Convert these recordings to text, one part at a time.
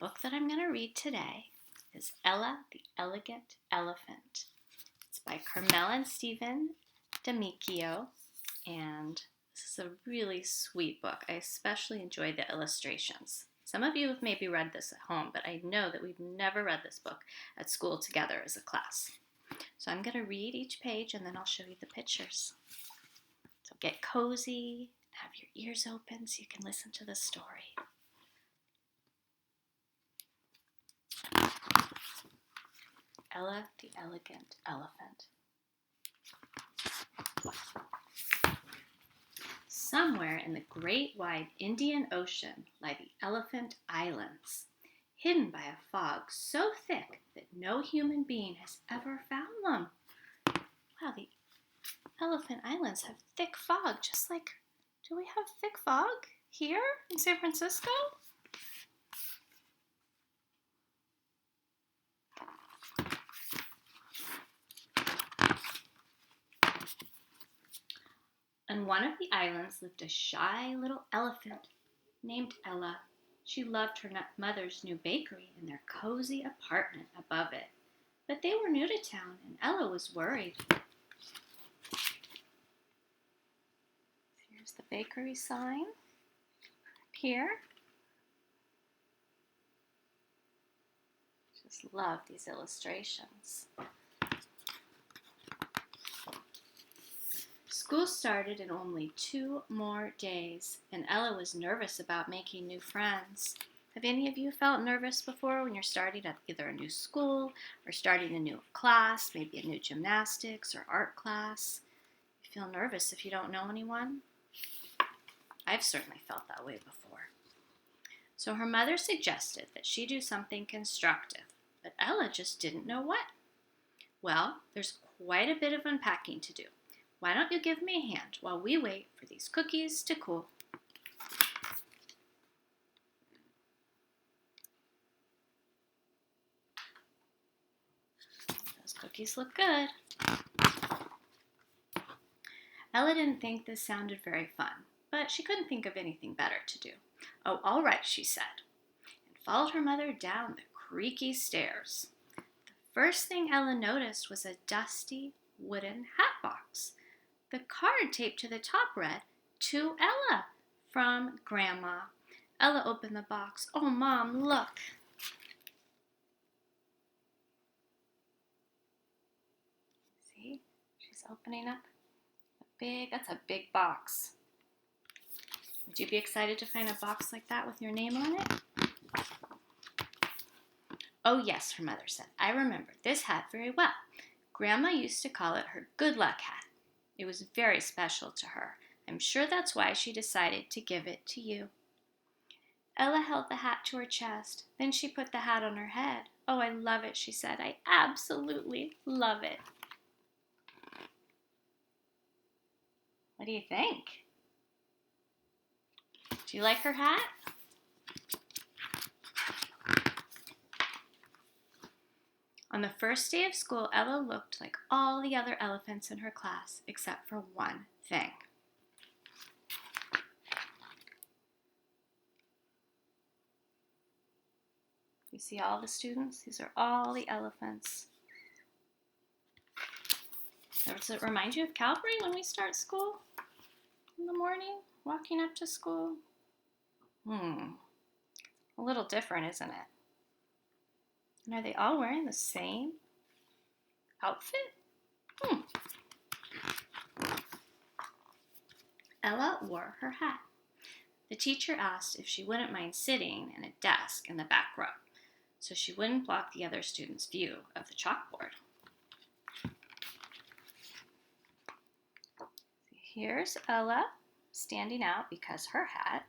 book that I'm going to read today is Ella the Elegant Elephant. It's by Carmela and Stephen D'Amico, and this is a really sweet book. I especially enjoy the illustrations. Some of you have maybe read this at home, but I know that we've never read this book at school together as a class. So I'm going to read each page and then I'll show you the pictures. So get cozy, have your ears open so you can listen to the story. Ella the Elegant Elephant. Somewhere in the great wide Indian Ocean lie the Elephant Islands, hidden by a fog so thick that no human being has ever found them. Wow, the Elephant Islands have thick fog, just like, do we have thick fog here in San Francisco? On one of the islands lived a shy little elephant named Ella. She loved her mother's new bakery and their cozy apartment above it. But they were new to town and Ella was worried. Here's the bakery sign here. Just love these illustrations. School started in only 2 more days, and Ella was nervous about making new friends. Have any of you felt nervous before when you're starting at either a new school or starting a new class, maybe a new gymnastics or art class? You feel nervous if you don't know anyone? I've certainly felt that way before. So her mother suggested that she do something constructive, but Ella just didn't know what. Well, there's quite a bit of unpacking to do. Why don't you give me a hand while we wait for these cookies to cool? Those cookies look good. Ella didn't think this sounded very fun, but she couldn't think of anything better to do. Oh, all right, she said, and followed her mother down the creaky stairs. The first thing Ella noticed was a dusty wooden hat box. The card taped to the top read, "To Ella, from Grandma." Ella opened the box. Oh, Mom, look. See, she's opening up that's a big box. Would you be excited to find a box like that with your name on it? Oh, yes, her mother said. I remember this hat very well. Grandma used to call it her good luck hat. It was very special to her. I'm sure that's why she decided to give it to you. Ella held the hat to her chest. Then she put the hat on her head. Oh, I love it, she said. I absolutely love it. What do you think? Do you like her hat? On the first day of school, Ella looked like all the other elephants in her class, except for one thing. You see all the students? These are all the elephants. Does it remind you of Calvary when we start school in the morning, walking up to school? A little different, isn't it? And are they all wearing the same outfit? Ella wore her hat. The teacher asked if she wouldn't mind sitting in a desk in the back row, so she wouldn't block the other students' view of the chalkboard. Here's Ella standing out because her hat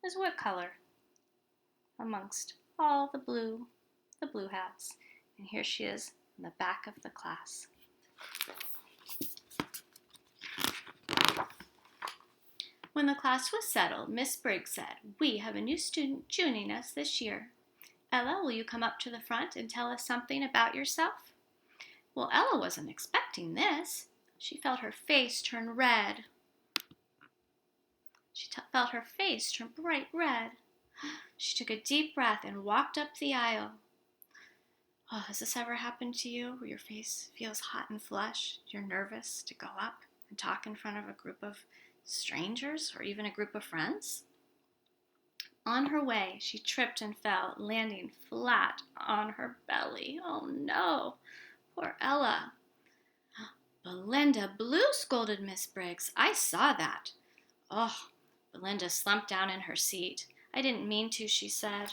is what color? Amongst all the blue hats. And here she is in the back of the class. When the class was settled, Miss Briggs said, "We have a new student joining us this year. Ella, will you come up to the front and tell us something about yourself?" Well, Ella wasn't expecting this. She felt her face turn red. She felt her face turn bright red. She took a deep breath and walked up the aisle. Oh, has this ever happened to you where your face feels hot and flushed? You're nervous to go up and talk in front of a group of strangers or even a group of friends? On her way, she tripped and fell, landing flat on her belly. Oh no, poor Ella. Belinda Blue, scolded Miss Briggs. I saw that. Oh, Belinda slumped down in her seat. I didn't mean to, she said.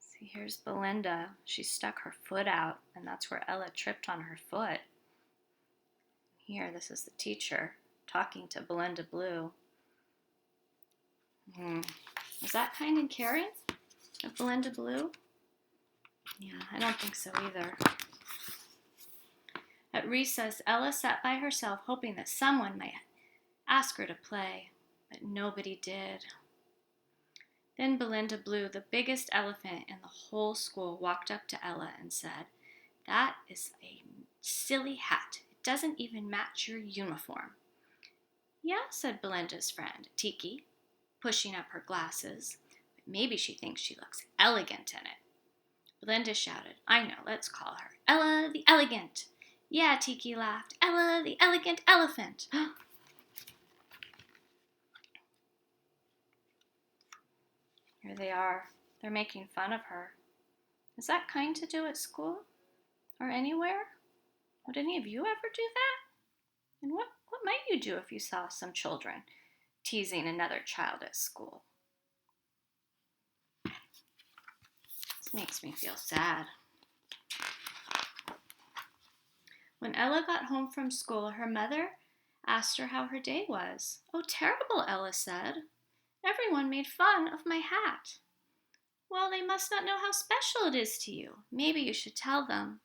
See, here's Belinda. She stuck her foot out, and that's where Ella tripped on her foot. Here, this is the teacher talking to Belinda Blue. Was that kind and caring of Belinda Blue? Yeah, I don't think so either. At recess, Ella sat by herself, hoping that someone might ask her to play, but nobody did. Then Belinda Blue, the biggest elephant in the whole school, walked up to Ella and said, "That is a silly hat. It doesn't even match your uniform." "Yeah," said Belinda's friend, Tiki, pushing up her glasses, "but maybe she thinks she looks elegant in it." Belinda shouted, "I know, let's call her Ella the Elegant." "Yeah," Tiki laughed, "Ella the Elegant Elephant." Here they are. They're making fun of her. Is that kind to do at school? Or anywhere? Would any of you ever do that? And what might you do if you saw some children teasing another child at school? This makes me feel sad. When Ella got home from school, her mother asked her how her day was. "Oh, terrible," Ella said. "Everyone made fun of my hat." "Well, they must not know how special it is to you. Maybe you should tell them."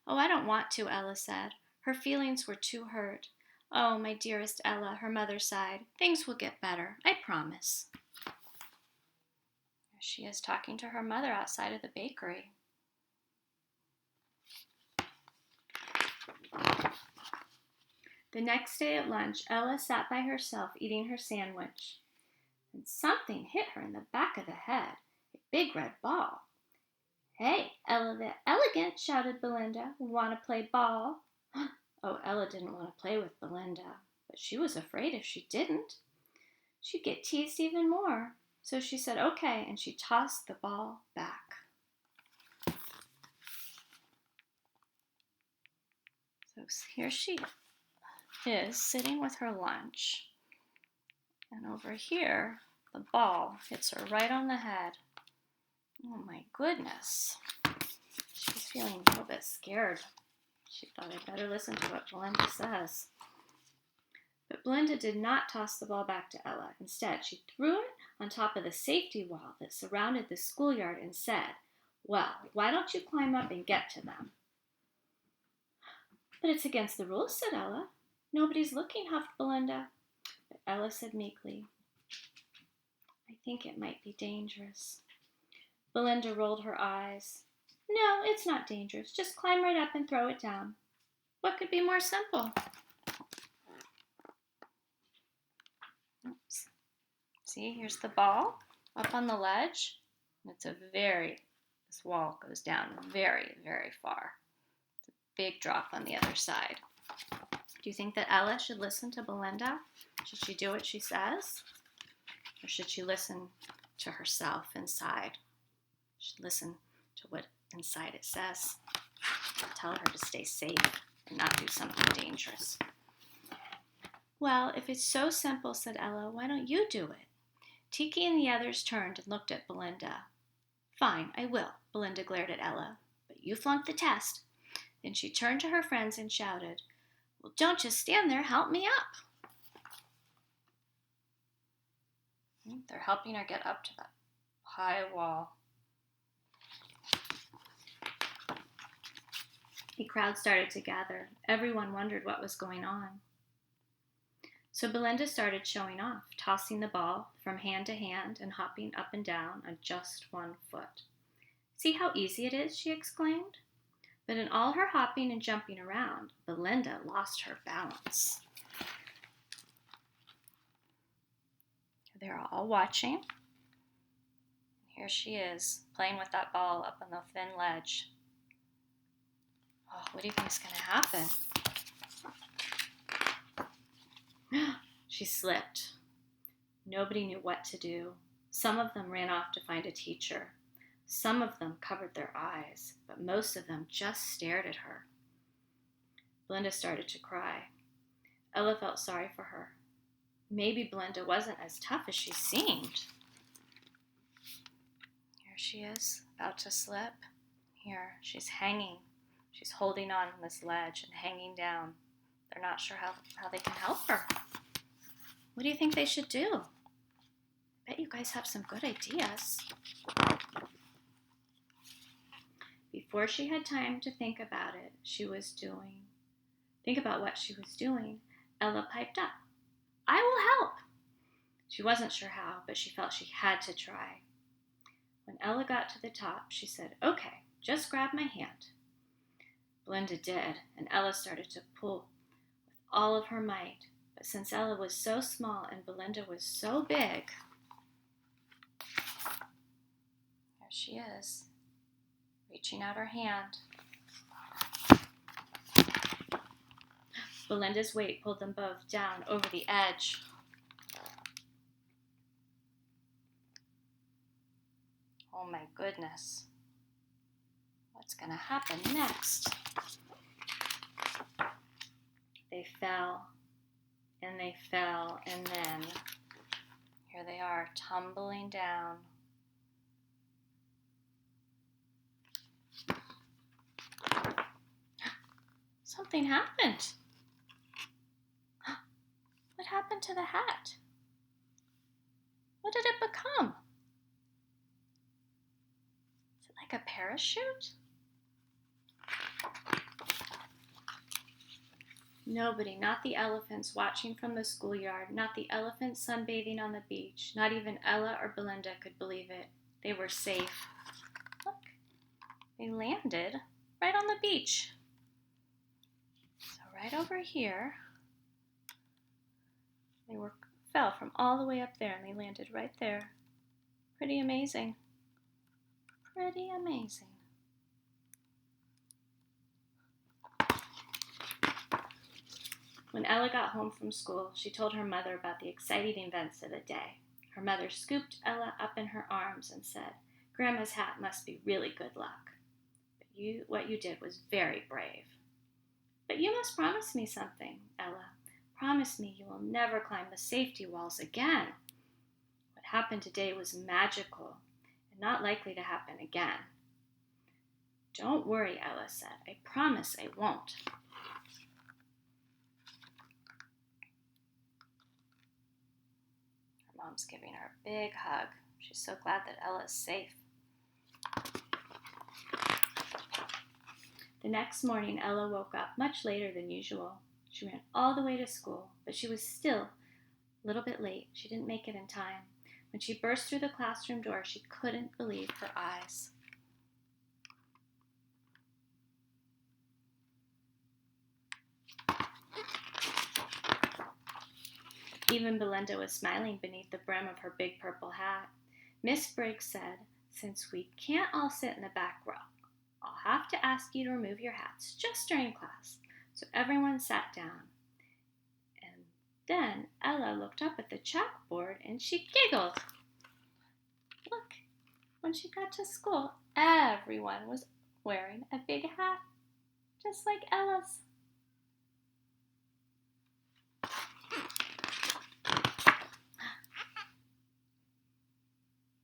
"Oh, I don't want to," Ella said. Her feelings were too hurt. "Oh, my dearest Ella," her mother sighed. "Things will get better, I promise." There she is talking to her mother outside of the bakery. The next day at lunch, Ella sat by herself eating her sandwich, and something hit her in the back of the head, a big red ball. "Hey, Ella the Elegant," shouted Belinda. "Want to play ball?" Oh, Ella didn't want to play with Belinda, but she was afraid if she didn't, she'd get teased even more. So she said, "Okay," and she tossed the ball back. So here she is sitting with her lunch, and over here the ball hits her right on the head. Oh my goodness. She's feeling a little bit scared. She thought I'd better listen to what Belinda says. But Belinda did not toss the ball back to Ella. Instead, she threw it on top of the safety wall that surrounded the schoolyard and said, "Well, why don't you climb up and get to them?" "But it's against the rules," said Ella. "Nobody's looking," huffed Belinda. But Ella said meekly, "I think it might be dangerous." Belinda rolled her eyes. "No, it's not dangerous. Just climb right up and throw it down. What could be more simple?" Oops. See, here's the ball up on the ledge. This wall goes down very, very far. It's a big drop on the other side. Do you think that Ella should listen to Belinda? Should she do what she says? Or should she listen to herself inside? She should listen to what inside it says. Tell her to stay safe and not do something dangerous. "Well, if it's so simple," said Ella, "why don't you do it?" Tiki and the others turned and looked at Belinda. "Fine, I will," Belinda glared at Ella. "But you flunked the test." Then she turned to her friends and shouted, "Well, don't just stand there, help me up." They're helping her get up to that high wall. A crowd started to gather. Everyone wondered what was going on. So Belinda started showing off, tossing the ball from hand to hand and hopping up and down on just one foot. "See how easy it is," she exclaimed. But in all her hopping and jumping around, Belinda lost her balance. they're all watching. Here she is, playing with that ball up on the thin ledge. Oh, what do you think is going to happen? She slipped. Nobody knew what to do. Some of them ran off to find a teacher. Some of them covered their eyes, but most of them just stared at her. Belinda started to cry. Ella felt sorry for her. Maybe Belinda wasn't as tough as she seemed. Here she is, about to slip. Here, she's hanging. She's holding on this ledge and hanging down. They're not sure how they can help her. What do you think they should do? I bet you guys have some good ideas. Before she had time to think about what she was doing, Ella piped up, "I will help." She wasn't sure how, but she felt she had to try. When Ella got to the top, she said, "Okay, just grab my hand." Belinda did, and Ella started to pull with all of her might. But since Ella was so small and Belinda was so big, there she is, reaching out her hand. Belinda's weight pulled them both down over the edge. Oh my goodness. What's going to happen next? They fell, and they fell, and then here they are, tumbling down. Something happened. What happened to the hat? What did it become? Is it like a parachute? Nobody, not the elephants watching from the schoolyard, not the elephants sunbathing on the beach, not even Ella or Belinda could believe it. They were safe. Look, they landed right on the beach. So right over here, they fell from all the way up there and they landed right there. Pretty amazing. Pretty amazing. When Ella got home from school, she told her mother about the exciting events of the day. Her mother scooped Ella up in her arms and said, "Grandma's hat must be really good luck. But what you did was very brave. But you must promise me something, Ella. Promise me you will never climb the safety walls again. What happened today was magical and not likely to happen again." "Don't worry," Ella said. "I promise I won't." Mom's giving her a big hug. She's so glad that Ella is safe. The next morning, Ella woke up much later than usual. She ran all the way to school, but she was still a little bit late. She didn't make it in time. When she burst through the classroom door, she couldn't believe her eyes. Even Belinda was smiling beneath the brim of her big purple hat. Miss Briggs said, "Since we can't all sit in the back row, I'll have to ask you to remove your hats just during class." So everyone sat down. And then Ella looked up at the chalkboard and she giggled. Look, when she got to school, everyone was wearing a big hat, just like Ella's.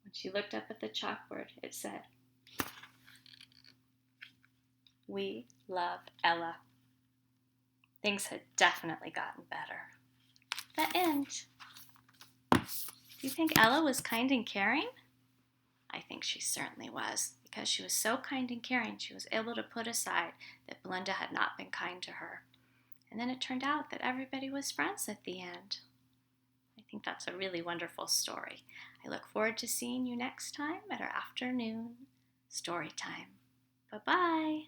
When she looked up at the chalkboard, it said, "We love Ella." Things had definitely gotten better. The end. Do you think Ella was kind and caring? I think she certainly was. Because she was so kind and caring, she was able to put aside that Belinda had not been kind to her. And then it turned out that everybody was friends at the end. I think that's a really wonderful story. I look forward to seeing you next time at our afternoon story time. Bye-bye.